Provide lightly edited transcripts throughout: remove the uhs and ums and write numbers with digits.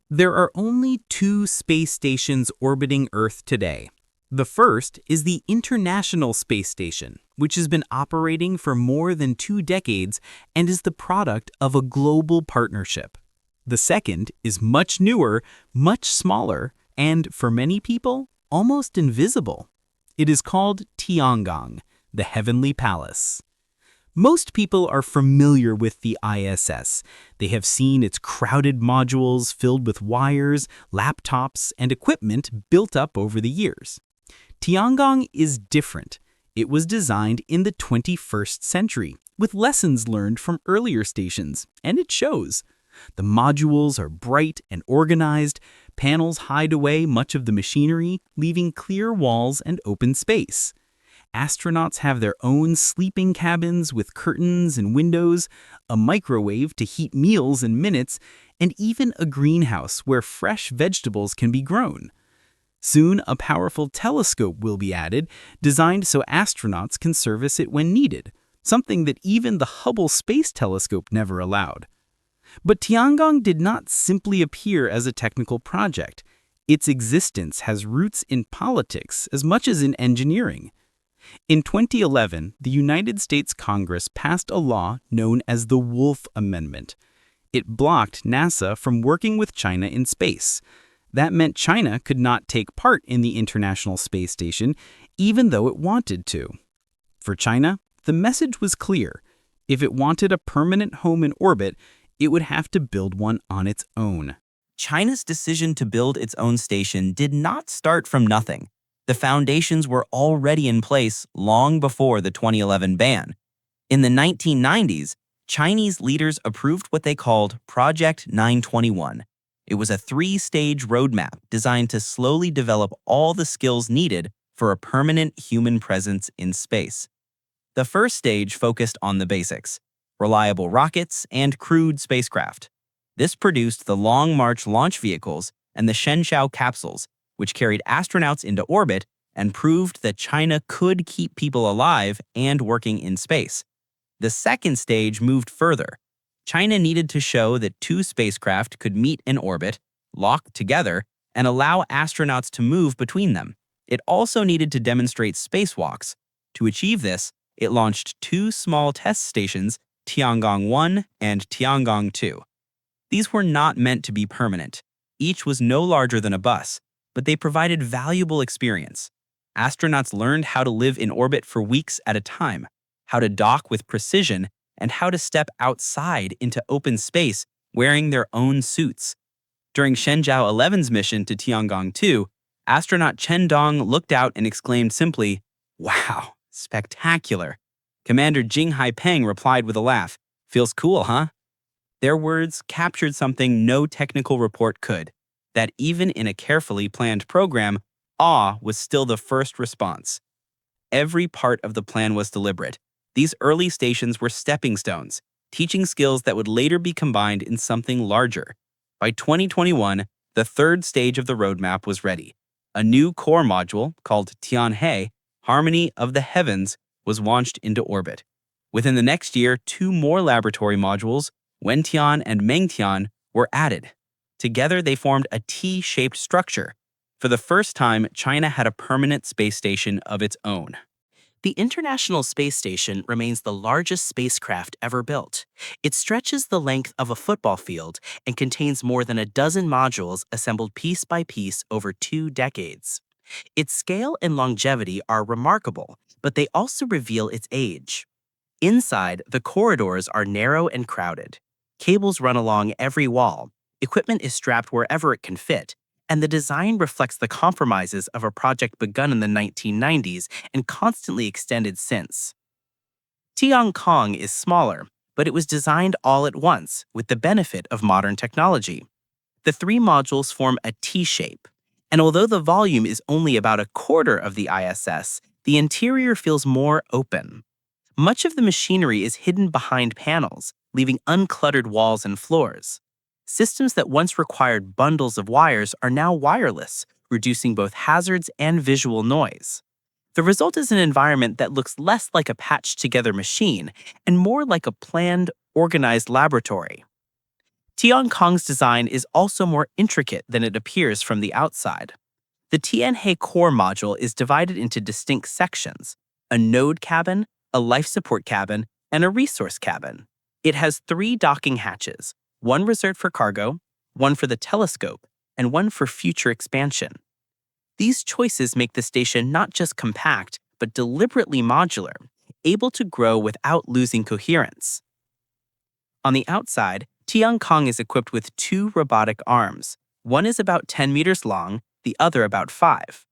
There are only two space stations orbiting Earth today. The first is the International Space Station, which has been operating for more than 2 decades and is the product of a global partnership. The second is much newer, much smaller, and, for many people, almost invisible. It is called Tiangong, the Heavenly Palace. Most people are familiar with the ISS. They have seen its crowded modules filled with wires, laptops, and equipment built up over the years. Tiangong is different. It was designed in the 21st century, with lessons learned from earlier stations, and it shows. The modules are bright and organized, panels hide away much of the machinery, leaving clear walls and open space. Astronauts have their own sleeping cabins with curtains and windows, a microwave to heat meals in minutes, and even a greenhouse where fresh vegetables can be grown. Soon, a powerful telescope will be added, designed so astronauts can service it when needed, something that even the Hubble Space Telescope never allowed. But Tiangong did not simply appear as a technical project. Its existence has roots in politics as much as in engineering. In 2011, the United States Congress passed a law known as the Wolf Amendment. It blocked NASA from working with China in space. That meant China could not take part in the International Space Station, even though it wanted to. For China, the message was clear. If it wanted a permanent home in orbit, it would have to build one on its own. China's decision to build its own station did not start from nothing. The foundations were already in place long before the 2011 ban. In the 1990s, Chinese leaders approved what they called Project 921. It was a 3-stage roadmap designed to slowly develop all the skills needed for a permanent human presence in space. The first stage focused on the basics: reliable rockets and crewed spacecraft. This produced the Long March launch vehicles and the Shenzhou capsules, which carried astronauts into orbit and proved that China could keep people alive and working in space. The second stage moved further. China needed to show that 2 spacecraft could meet in orbit, lock together, and allow astronauts to move between them. It also needed to demonstrate spacewalks. To achieve this, it launched 2 small test stations, Tiangong 1 and Tiangong 2. These were not meant to be permanent. Each was no larger than a bus, but they provided valuable experience. Astronauts learned how to live in orbit for weeks at a time, how to dock with precision, and how to step outside into open space wearing their own suits. During Shenzhou 11's mission to Tiangong 2, astronaut Chen Dong looked out and exclaimed simply, "Wow, spectacular." Commander Jing Haipeng replied with a laugh, "Feels cool, huh?" Their words captured something no technical report could, that even in a carefully planned program, awe was still the first response. Every part of the plan was deliberate. These early stations were stepping stones, teaching skills that would later be combined in something larger. By 2021, the third stage of the roadmap was ready. A new core module called Tianhe, Harmony of the Heavens, was launched into orbit. Within the next year, 2 more laboratory modules, Wentian and Mengtian, were added. Together, they formed a T-shaped structure. For the first time, China had a permanent space station of its own. The International Space Station remains the largest spacecraft ever built. It stretches the length of a football field and contains more than a dozen modules assembled piece by piece over 2 decades. Its scale and longevity are remarkable, but they also reveal its age. Inside, the corridors are narrow and crowded. Cables run along every wall. Equipment is strapped wherever it can fit, and the design reflects the compromises of a project begun in the 1990s and constantly extended since. Tiangong is smaller, but it was designed all at once with the benefit of modern technology. The 3 modules form a T-shape, and although the volume is only about a quarter of the ISS, the interior feels more open. Much of the machinery is hidden behind panels, leaving uncluttered walls and floors. Systems that once required bundles of wires are now wireless, reducing both hazards and visual noise. The result is an environment that looks less like a patched-together machine and more like a planned, organized laboratory. Tiangong's design is also more intricate than it appears from the outside. The Tianhe core module is divided into distinct sections: a node cabin, a life support cabin, and a resource cabin. It has 3 docking hatches, one reserved for cargo, one for the telescope, and one for future expansion. These choices make the station not just compact, but deliberately modular, able to grow without losing coherence. On the outside, Tiangong is equipped with 2 robotic arms. One is about 10 meters long, the other about 5.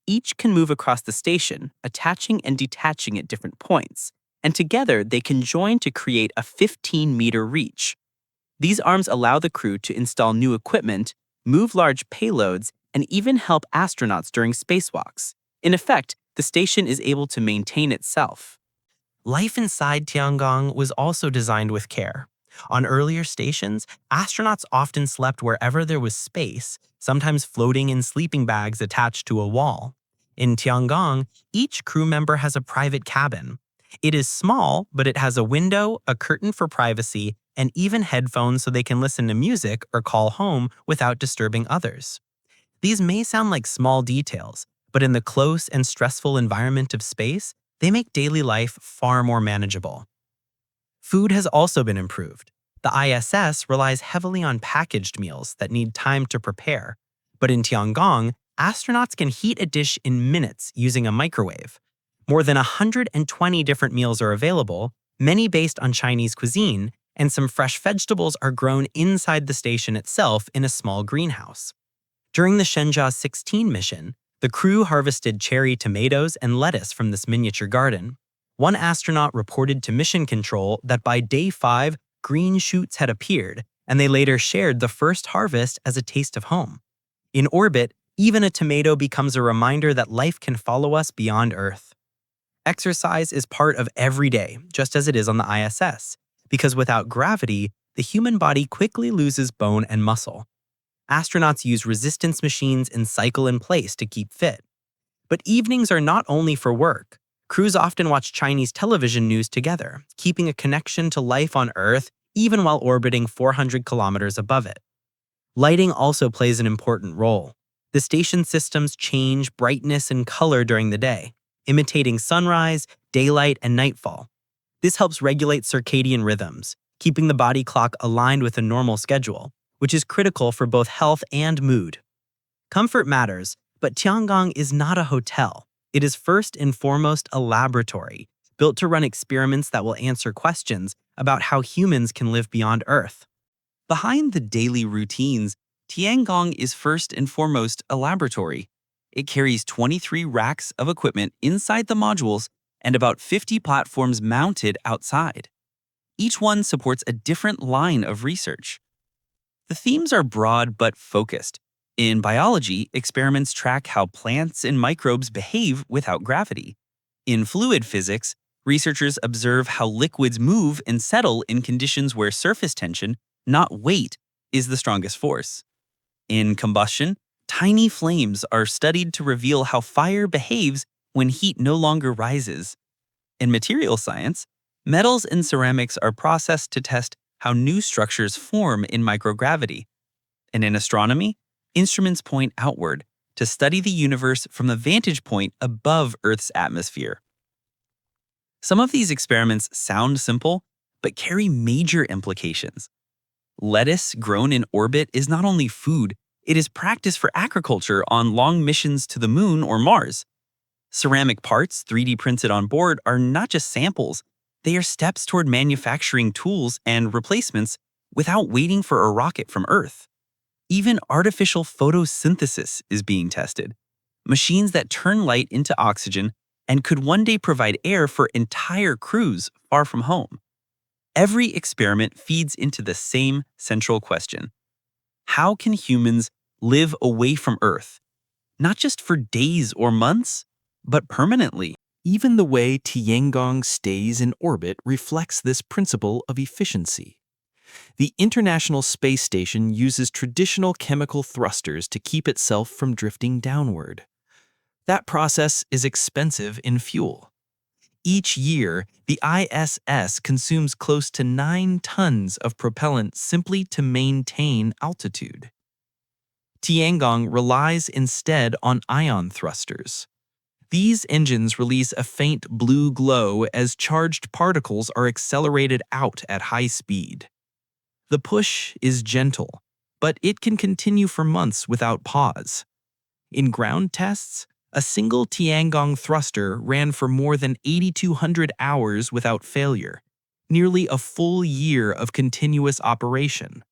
Each can move across the station, attaching and detaching at different points, and together they can join to create a 15-meter reach. These arms allow the crew to install new equipment, move large payloads, and even help astronauts during spacewalks. In effect, the station is able to maintain itself. Life inside Tiangong was also designed with care. On earlier stations, astronauts often slept wherever there was space, sometimes floating in sleeping bags attached to a wall. In Tiangong, each crew member has a private cabin. It is small, but it has a window, a curtain for privacy, and even headphones so they can listen to music or call home without disturbing others. These may sound like small details, but in the close and stressful environment of space, they make daily life far more manageable. Food has also been improved. The ISS relies heavily on packaged meals that need time to prepare, but in Tiangong, astronauts can heat a dish in minutes using a microwave. More than 120 different meals are available, many based on Chinese cuisine, and some fresh vegetables are grown inside the station itself in a small greenhouse. During the Shenzhou 16 mission, the crew harvested cherry tomatoes and lettuce from this miniature garden. One astronaut reported to mission control that by day 5, green shoots had appeared, and they later shared the first harvest as a taste of home. In orbit, even a tomato becomes a reminder that life can follow us beyond Earth. Exercise is part of every day, just as it is on the ISS, because without gravity, the human body quickly loses bone and muscle. Astronauts use resistance machines and cycle in place to keep fit. But evenings are not only for work. Crews often watch Chinese television news together, keeping a connection to life on Earth even while orbiting 400 kilometers above it. Lighting also plays an important role. The station systems change brightness and color during the day, imitating sunrise, daylight, and nightfall. This helps regulate circadian rhythms, keeping the body clock aligned with a normal schedule, which is critical for both health and mood. Comfort matters, but Tiangong is not a hotel. It is first and foremost a laboratory, built to run experiments that will answer questions about how humans can live beyond Earth. Behind the daily routines, Tiangong is first and foremost a laboratory. It carries 23 racks of equipment inside the modules and about 50 platforms mounted outside. Each one supports a different line of research. The themes are broad but focused. In biology, experiments track how plants and microbes behave without gravity. In fluid physics, researchers observe how liquids move and settle in conditions where surface tension, not weight, is the strongest force. In combustion, tiny flames are studied to reveal how fire behaves when heat no longer rises. In material science, metals and ceramics are processed to test how new structures form in microgravity. And in astronomy, instruments point outward to study the universe from the vantage point above Earth's atmosphere. Some of these experiments sound simple, but carry major implications. Lettuce grown in orbit is not only food, it is practice for agriculture on long missions to the Moon or Mars. Ceramic parts 3D printed on board are not just samples, they are steps toward manufacturing tools and replacements without waiting for a rocket from Earth. Even artificial photosynthesis is being tested, machines that turn light into oxygen and could one day provide air for entire crews far from home. Every experiment feeds into the same central question. How can humans live away from Earth, not just for days or months, but permanently? Even the way Tiangong stays in orbit reflects this principle of efficiency. The International Space Station uses traditional chemical thrusters to keep itself from drifting downward. That process is expensive in fuel. Each year, the ISS consumes close to 9 tons of propellant simply to maintain altitude. Tiangong relies instead on ion thrusters. These engines release a faint blue glow as charged particles are accelerated out at high speed. The push is gentle, but it can continue for months without pause. In ground tests, a single Tiangong thruster ran for more than 8,200 hours without failure, nearly a full year of continuous operation.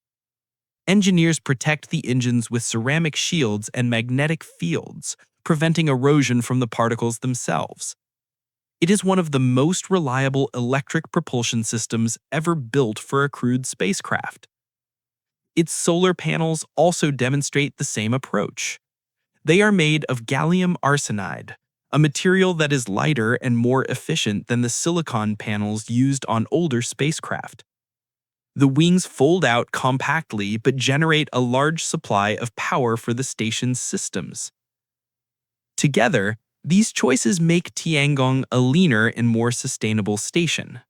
Engineers protect the engines with ceramic shields and magnetic fields, preventing erosion from the particles themselves. It is one of the most reliable electric propulsion systems ever built for a crewed spacecraft. Its solar panels also demonstrate the same approach. They are made of gallium arsenide, a material that is lighter and more efficient than the silicon panels used on older spacecraft. The wings fold out compactly but generate a large supply of power for the station's systems. Together, these choices make Tiangong a leaner and more sustainable station.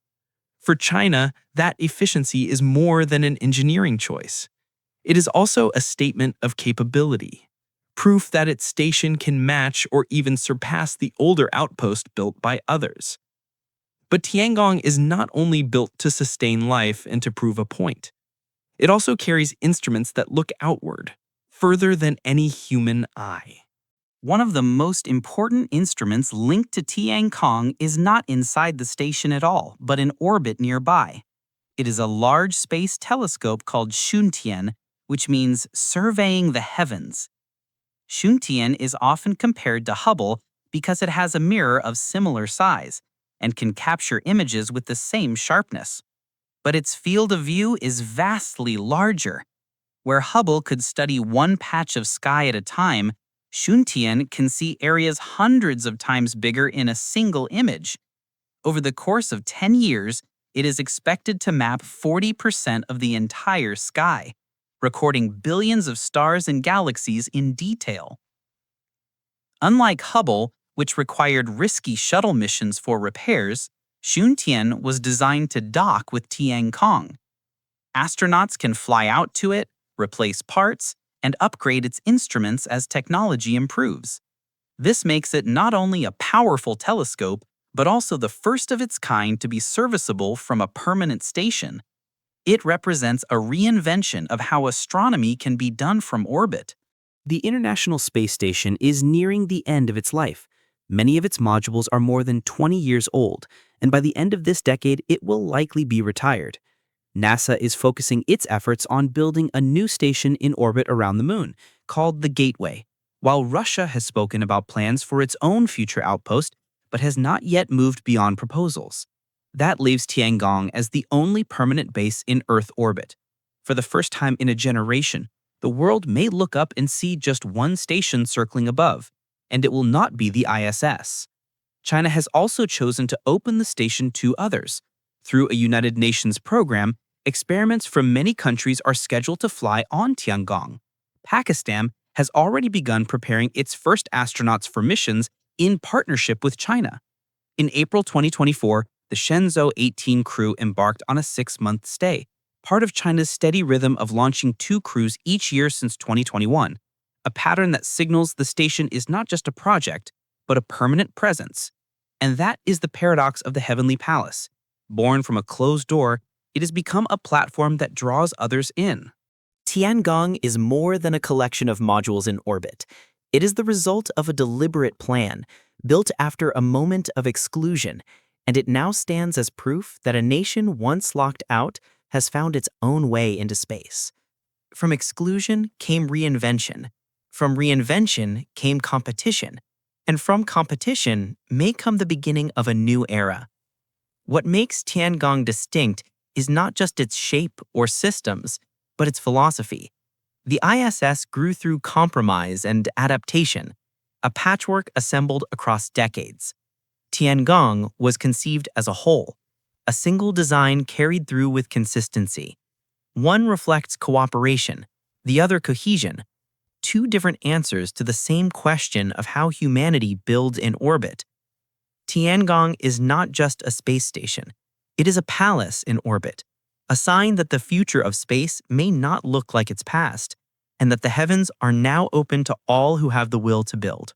For China, that efficiency is more than an engineering choice. It is also a statement of capability, proof that its station can match or even surpass the older outpost built by others. But Tiangong is not only built to sustain life and to prove a point. It also carries instruments that look outward, further than any human eye. One of the most important instruments linked to Tiangong is not inside the station at all, but in orbit nearby. It is a large space telescope called Shunien, which means surveying the heavens. Shunien is often compared to Hubble because it has a mirror of similar size and can capture images with the same sharpness. But its field of view is vastly larger. Where Hubble could study one patch of sky at a time, Shunien can see areas hundreds of times bigger in a single image. Over the course of 10 years, it is expected to map 40% of the entire sky, recording billions of stars and galaxies in detail. Unlike Hubble, which required risky shuttle missions for repairs, Shunien was designed to dock with Tiangong. Astronauts can fly out to it, replace parts, and upgrade its instruments as technology improves. This makes it not only a powerful telescope, but also the first of its kind to be serviceable from a permanent station. It represents a reinvention of how astronomy can be done from orbit. The International Space Station is nearing the end of its life. Many of its modules are more than 20 years old, and by the end of this decade, it will likely be retired. NASA is focusing its efforts on building a new station in orbit around the Moon, called the Gateway, while Russia has spoken about plans for its own future outpost, but has not yet moved beyond proposals. That leaves Tiangong as the only permanent base in Earth orbit. For the first time in a generation, the world may look up and see just one station circling above, and it will not be the ISS. China has also chosen to open the station to others. Through a United Nations program, experiments from many countries are scheduled to fly on Tiangong. Pakistan has already begun preparing its first astronauts for missions in partnership with China. In April 2024, the Shenzhou 18 crew embarked on a 6-month stay, part of China's steady rhythm of launching 2 crews each year since 2021, a pattern that signals the station is not just a project, but a permanent presence. And that is the paradox of the Heavenly Palace. Born from a closed door, it has become a platform that draws others in. Tiangong is more than a collection of modules in orbit. It is the result of a deliberate plan, built after a moment of exclusion, and it now stands as proof that a nation once locked out has found its own way into space. From exclusion came reinvention. From reinvention came competition. And from competition may come the beginning of a new era. What makes Tiangong distinct is not just its shape or systems, but its philosophy. The ISS grew through compromise and adaptation, a patchwork assembled across decades. Tiangong was conceived as a whole, a single design carried through with consistency. One reflects cooperation, the other cohesion, 2 different answers to the same question of how humanity builds in orbit. Tiangong is not just a space station. It is a palace in orbit, a sign that the future of space may not look like its past, and that the heavens are now open to all who have the will to build.